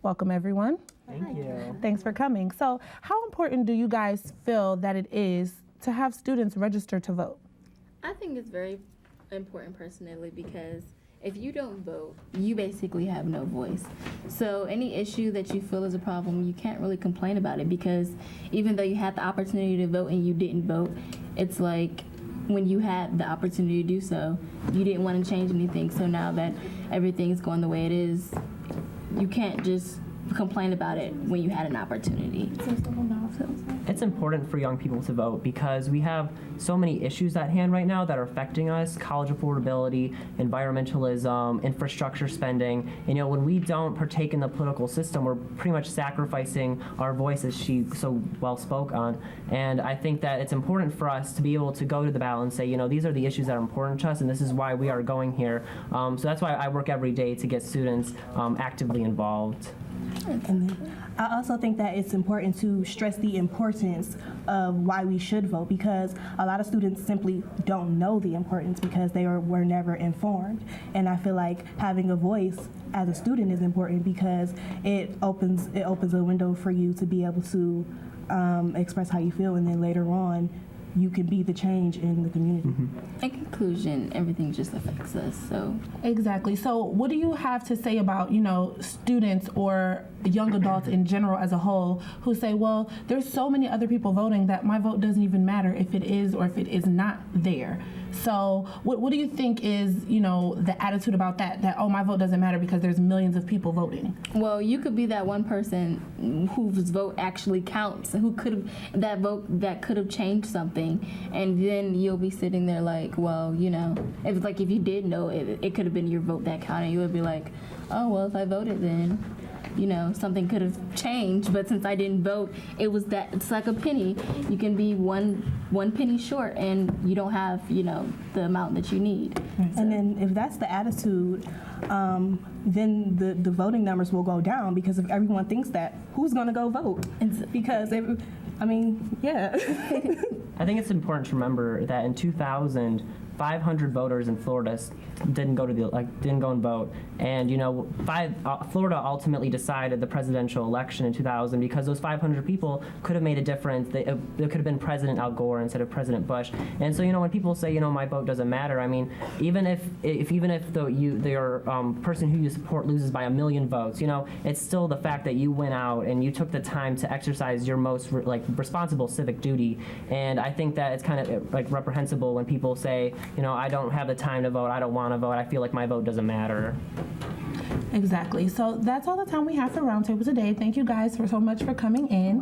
Welcome, everyone. Thank you. Thanks for coming. So, how important do you guys feel that it is to have students register to vote? I think it's very important personally because if you don't vote, you basically have no voice. So any issue that you feel is a problem, you can't really complain about it because even though you had the opportunity to vote and you didn't vote, it's like when you had the opportunity to do so, you didn't want to change anything. So now that everything's going the way it is, you can't just complain about it when you had an opportunity. It's important for young people to vote because we have so many issues at hand right now that are affecting us: college affordability, environmentalism, infrastructure spending. And when we don't partake in the political system, we're pretty much sacrificing our voice, as she so well spoke on. And I think that it's important for us to be able to go to the ballot and say, these are the issues that are important to us, and this is why we are going here. So that's why I work every day to get students actively involved. And I also think that it's important to stress the importance of why we should vote, because a lot of students simply don't know the importance because they were never informed. And I feel like having a voice as a student is important because it opens a window for you to be able to express how you feel, and then later on you can be the change in the community. In conclusion, everything just affects us. So Exactly. So, what do you have to say about, students or young adults in general as a whole who say, well, there's so many other people voting that my vote doesn't even matter if it is or if it is not there? So, what do you think is, the attitude about that, oh, my vote doesn't matter because there's millions of people voting? well, you could be that one person whose vote actually counts, who could have that vote that could have changed something, and then you'll be sitting there like, well, if you did know it could have been your vote that counted, you would be like, oh, well, if I voted, then something could have changed. But since I didn't vote, it's like a penny. You can be one penny short, and you don't have the amount that you need. And then if that's the attitude, then the voting numbers will go down, because if everyone thinks that, who's going to go vote? Because yeah. I think it's important to remember that in 2000, 500 voters in Florida didn't go and vote, and Florida ultimately decided the presidential election in 2000 because those 500 people could have made a difference. There could have been President Al Gore instead of President Bush. And so when people say my vote doesn't matter, I mean, even if the person who you support loses by 1 million votes, it's still the fact that you went out and you took the time to exercise your most responsible civic duty. And I think that it's kind of reprehensible when people say, I don't have the time to vote, I don't want to vote, I feel like my vote doesn't matter. Exactly. So that's all the time we have for Roundtable today. Thank you guys so much for coming in.